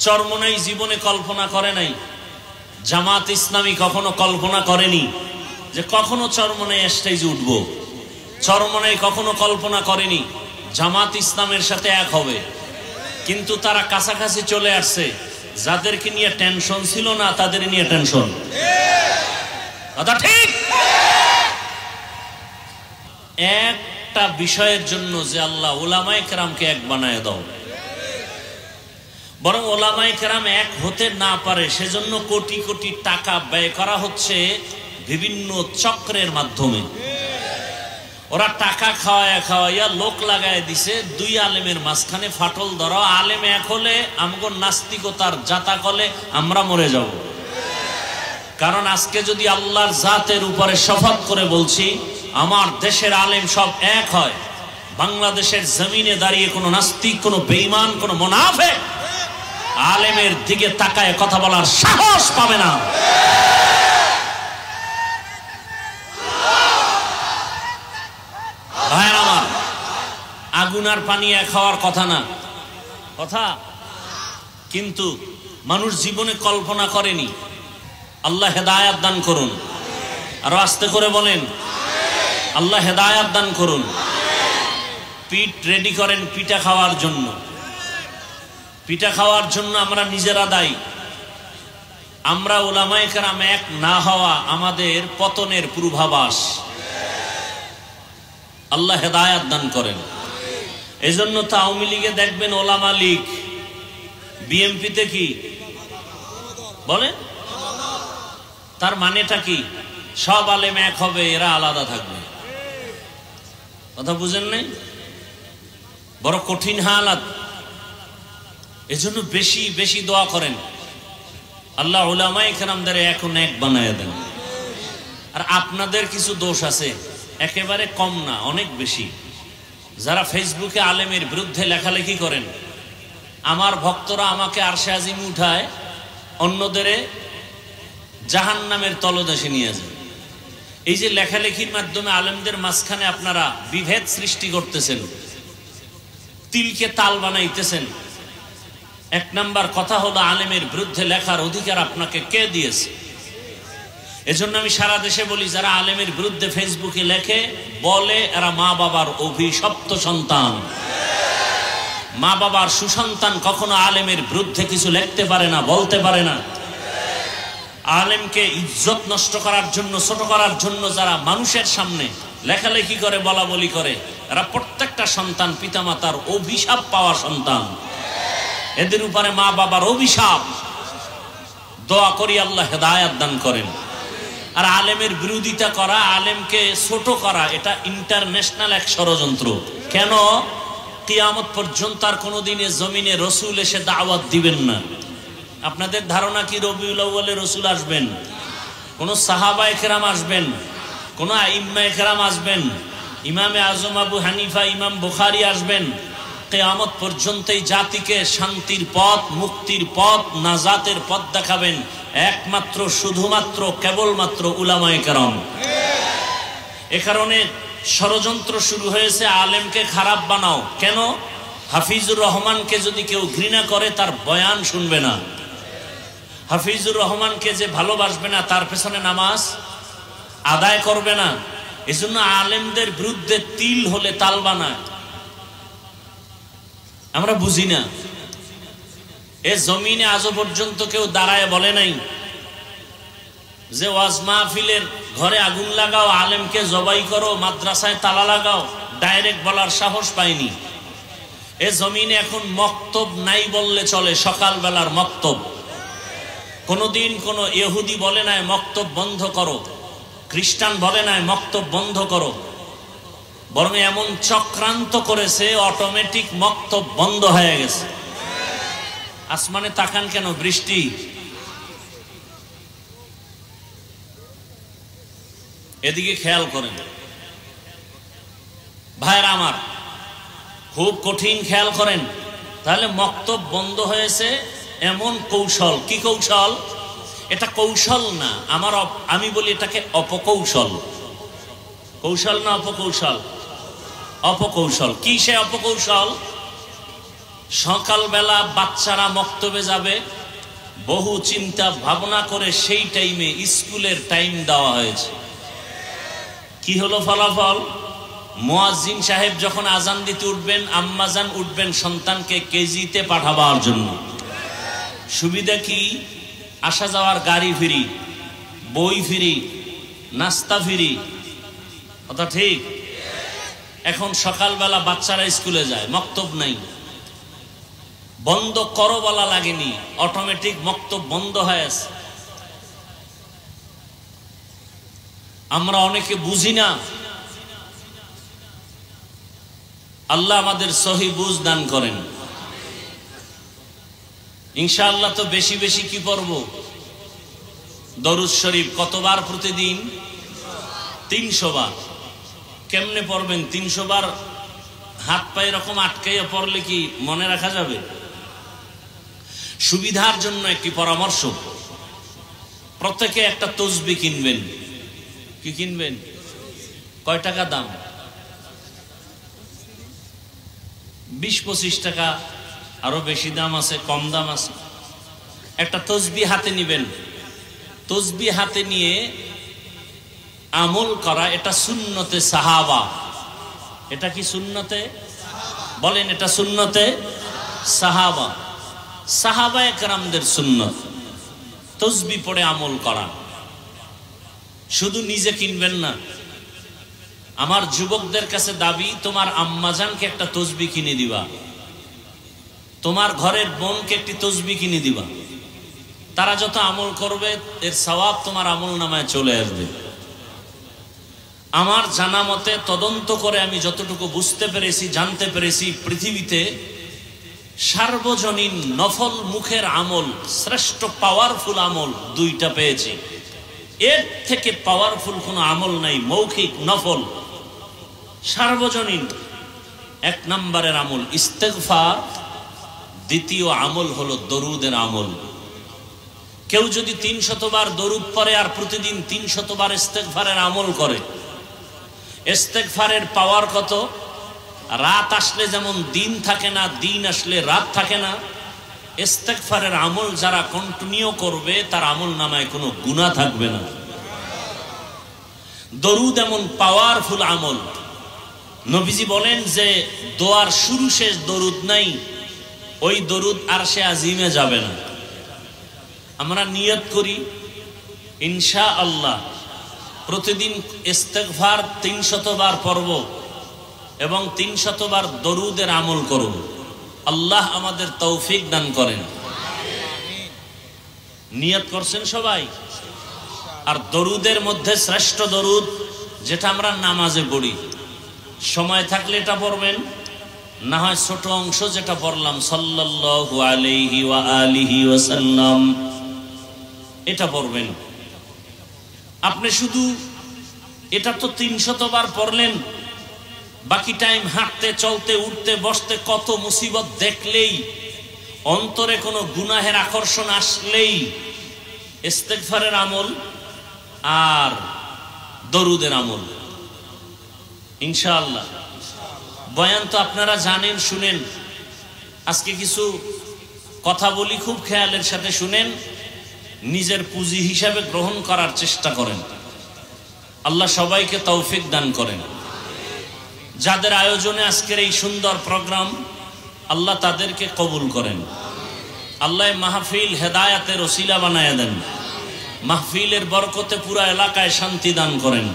চরমোনাই জীবনে কল্পনা করে নাই, জামাত ইসলামী কখনো কল্পনা করেনি যে কখনো চরমোনাই স্টেজে উঠব। চরমোনাই কখনো কল্পনা করেনি জামাত ইসলামের সাথে এক হবে। কিন্তু তারা কাছাকাছি চলে আসছে। যাদেরকে নিয়ে টেনশন ছিল না তাদের নিয়ে টেনশন। কথা ঠিক। একটা বিষয়ের জন্য যে আল্লাহ উলামায়ে কেরামকে এক বানায় দাও, বরং উলামায়ে কেরাম এক হতে না পারে সেজন্য কোটি কোটি টাকা ব্যয় করা হচ্ছে বিভিন্ন চক্রের মাধ্যমে। ওরা টাকা খাওয়াইয়া লোক লাগায় দিছে, দুই আলেমের মাঝখানে ফাটল ধরা। আলেম এক হলে আমগো নাস্তিকতার জাতা কলে আমরা মরে যাব। কারণ আজকে যদি আল্লাহর জাতের উপরে শপথ করে বলছি আমার দেশের আলেম সব এক হয়, বাংলাদেশের জমিনে দাঁড়িয়ে কোনো নাস্তিক, কোনো বেঈমান, কোনো মুনাফিক আলেমের দিকে তাকায় কথা বলার সাহস পাবে না। ভাইয়ের আমার, আগুন আর পানি এক হওয়ার কথা না, কথা কিন্তু মানুষ জীবনে কল্পনা করেনি। আল্লাহ হেদায়েত দান করুন। আরো আস্তে করে বলেন, আল্লাহ হেদায়েত দান করুন। পিঠ রেডি করেন পিঠা খাওয়ার জন্য। পিঠা খাওয়ার জন্য আমরা নিজেরা দায়ী। আমরা উলামায়ে কেরাম এক না হওয়া আমাদের পতনের পূর্বাভাস। আল্লাহ হেদায়েত দান করেন। এজন্য তো আওয়ামী লীগে দেখবেন ওলামা লীগ, বিএনপিতে কি বলেন? তার মানেটা কি? সব আলেম এক হবে, এরা আলাদা থাকবে। কথা বুঝেন নাই? বড় কঠিন হালাত। এজন্য বেশি বেশি দোয়া করেন, আল্লাহ উলামায়ে কেরামদের এখন এক বানায় দেন। আর আপনাদের কিছু দোষ আছে, একেবারে কম না, অনেক বেশি। যারা ফেসবুকে আলেমের বিরুদ্ধে লেখালেখি করেন, আমার ভক্তরা আমাকে আরশে আজিমে উঠায়, অন্যদের জাহান্নামের তলদেশে নিয়ে যায়। এই যে লেখালেখির মাধ্যমে আলেমদের মাঝখানে আপনারা বিভেদ সৃষ্টি করতেছেন, তিলকে তাল বানাইতেছেন। এক নাম্বার কথা হলো, আলেমের বিরুদ্ধে লেখার অধিকার আপনাকে কে দিয়েছে? এজন্য আমি সারা দেশে বলি, যারা আলেমের বিরুদ্ধে ফেসবুকে লেখে বলে এরা মা বাবার অভিশপ্ত সন্তান। মা বাবার সুসন্তান কখনো আলেমের বিরুদ্ধে কিছু লিখতে পারে না, বলতে পারে না। আলেমকে ইজ্জত নষ্ট করার জন্য, ছোট করার জন্য যারা মানুষের সামনে লেখালেখি করে, বলা বলি করে, এরা প্রত্যেকটা সন্তান পিতামাতার অভিশাপ পাওয়া সন্তান। এদের উপরে মা বাবার অভিশাপ। দোয়া করি আল্লাহ হেদায়েত দান করেন। আর আলেমের বিরোধিতা করা, আলেমকে ছোট করা, এটা ইন্টারন্যাশনাল এক ষড়যন্ত্র। কেন? কিয়ামত পর্যন্ত আর কোনোদিনে জমিনে রসুল এসে দাওয়াত দিবেন না। আপনাদের ধারণা কি রবিউল আউয়ালে রসুল আসবেন? কোন সাহাবায়ে কেরাম আসবেন? কোন আইম্মায়ে কেরাম আসবেন? ইমামে আজম আবু হানিফা, ইমাম বুখারী আসবেন? কিয়ামত পর্যন্ত এই জাতিকে শান্তির পথ, মুক্তির পথ, নাজাতের পথ দেখাবেন একমাত্র, শুধুমাত্র, কেবলমাত্র উলামায়ে কেরাম। এ কারণে ষড়যন্ত্র শুরু হয়েছে, আলেমকে খারাপ বানাও। কেন? হাফিজুর রহমানকে যদি কেউ ঘৃণা করে তার বয়ান শুনবে না। হাফিজুর রহমানকে যে ভালোবাসবে না তার পেছনে নামাজ আদায় করবে না। এজন্য আলেমদের বিরুদ্ধে তিল হলে তাল বানায়। আমরা বুঝি না। এ জমিনে আজও পর্যন্ত কেউ দাঁড়ায় বলে নাই যে ওয়াজ মাহফিলের ঘরে আগুন লাগাও, আলেমকে জবাই করো, মাদ্রাসায় তালা লাগাও। ডাইরেক্ট বলার সাহস পায়নি। এ জমিনে এখন মক্তব নাই বললে চলে, সকালবেলার মক্তব। কোনদিন কোন ইহুদি বলে নাই মক্তব বন্ধ করো, খ্রিস্টান বলে নাই মক্তব বন্ধ করো। বরং এমন চক্রান্ত করেছে, অটোমেটিক মক্তব বন্ধ হয়ে গেছে। আসমানে তাকান কেন? বৃষ্টি। এদিকে খেয়াল করেন ভাইরা আমার, খুব কঠিন খেয়াল করেন। তাহলে মক্তব বন্ধ হয়েছে এমন কৌশল। কি কৌশল? এটা কৌশল না, আমি বলি এটাকে অপকৌশল। কৌশল না অপকৌশল? অপকৌশল। কি সে অপকৌশল? সকালবেলা বাচ্চারা মক্তবে যাবে, বহু চিন্তা ভাবনা করে সেই টাইমে স্কুলের টাইম দেওয়া হয়েছে। কি হলো ফলাফল? মুয়াজ্জিন সাহেব যখন আজান দিতে উঠবেন, আম্মাজান উঠবেন সন্তানকে কেজিতে পাঠাবার জন্য। সুবিধা কি? আসা যাওয়ার গাড়ি ফ্রি, বই ফ্রি, নাস্তা ফ্রি। কথা ঠিক? এখন সকালবেলা বাচ্চারা স্কুলে যায়, মক্তব নাই, বন্ধ করো বলা লাগেনি, অটোমেটিক মক্তব বন্ধ হয়ে আছে। আমরা অনেকে বুঝি না। আল্লাহ আমাদের সহি বুঝ দান করেন। ইনশাআল্লাহ তো বেশি বেশি কি পড়ব? দরুদ শরীফ কতবার প্রতিদিন? 300 বার। কেমনে পড়বেন 300 বার? হাত পায়ে এরকম আটকাইয়া পড়লে কি মনে রাখা যাবে? সুবিধার জন্য একটি পরামর্শ, প্রত্যেকে একটা তসবিহ কিনবেন। কি কিনবেন? কয় টাকা দাম? 20-25 টাকা, আরো বেশি দাম আছে, কম দাম আছে। একটা তসবিহ হাতে নিবেন। তসবিহ হাতে নিয়ে আমল করা, এটা সুন্নতে সাহাবা। এটা কি সুন্নতে? বলেন, এটা সুন্নতে সাহাবা। সাহাবায়ে কেরামদের সুন্নত তসবিহ পড়ে আমল করা। শুধু নিজে কিনবেন না। আমার যুবকদের কাছে দাবি, তোমার আম্মাজানকে একটা তসবিহ কিনে দিবা, তোমার ঘরের বোনকে একটি তসবিহ কিনে দিবা। তারা যত আমল করবে এর সওয়াব তোমার আমল নামায় চলে আসবে। আমার জানা মতে, তদন্ত করে আমি যতটুকু বুঝতে পেরেছি, জানতে পেরেছি, পৃথিবীতে সার্বজনীন নফল মুখের আমল, শ্রেষ্ঠ পাওয়ারফুল আমল 2টা পেয়েছি। এর থেকে পাওয়ারফুল কোনো আমল নাই। মৌখিক নফল সার্বজনীন 1 নম্বরের আমল ইস্তেগফার, দ্বিতীয় আমল হলো দরুদের আমল। কেউ যদি 300 বার দরুদ পড়ে আর প্রতিদিন 300 বার ইস্তেগফারের আমল করে, ইস্তেগফারের পাওয়ার কত! রাত আসলে যেমন দিন থাকে না, দিন আসলে রাত থাকে না, ইস্তেগফারের আমল যারা কন্টিনিউ করবে তার আমল নামায় কোনো গুনাহ থাকবে না। দরুদ এমন পাওয়ারফুল আমল। নবীজি বলেন যে দোয়ার শুরু শেষ দরুদ নাই, ওই দরুদ আরশে আজিমে যাবে না। আমরা নিয়ত করি ইনশাআল্লাহ প্রতিদিন ইস্তেগফার 300 বার পড়ব এবং 300 বার দরুদের আমল করব। আল্লাহ আমাদের তৌফিক দান করেন। নিয়ত করছেন সবাই? আর দরুদের মধ্যে শ্রেষ্ঠ দরুদ যেটা আমরা নামাজে পড়ি, সময় থাকলে এটা পড়বেন, না হয় ছোট অংশ যেটা পড়লাম সাল্লাল্লাহু আলাইহি ওয়া আলিহি ওয়াসাল্লাম, এটা পড়বেন। আপনি শুধু এটা তো 300 বার পড়লেন, বাকি টাইম হাঁটতে, চলতে, উঠতে, বসতে কত মুসিবত দেখলেই, অন্তরে কোনো গুনাহের আকর্ষণ আসলেই ইস্তেগফারের আমল আর দরুদের আমল ইনশাআল্লাহ। বয়ান তো আপনারা জানেন, শুনেন। আজকে কিছু কথা বলি, খুব খেয়ালের সাথে শুনেন, নিজের পুঁজি হিসাবে গ্রহণ করার চেষ্টা করেন। আল্লাহ সবাইকে তৌফিক দান করেন। যাদের আয়োজনে আজকের এই সুন্দর প্রোগ্রাম, আল্লাহ তাদেরকে কবুল করেন। আল্লাহ মাহফিল হেদায়াতের ওসিলা বানায় দেন। মাহফিলের বরকতে পুরা এলাকায় শান্তি দান করেন।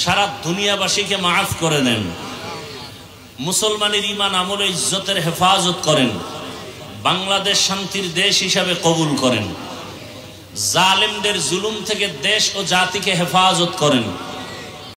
সারা দুনিয়াবাসীকে মাফ করে দেন। মুসলমানের ঈমান আমলে ইজ্জতের হেফাজত করেন। বাংলাদেশ শান্তির দেশ হিসাবে কবুল করেন। জালেমদের জুলুম থেকে দেশ ও জাতিকে হেফাজত করেন।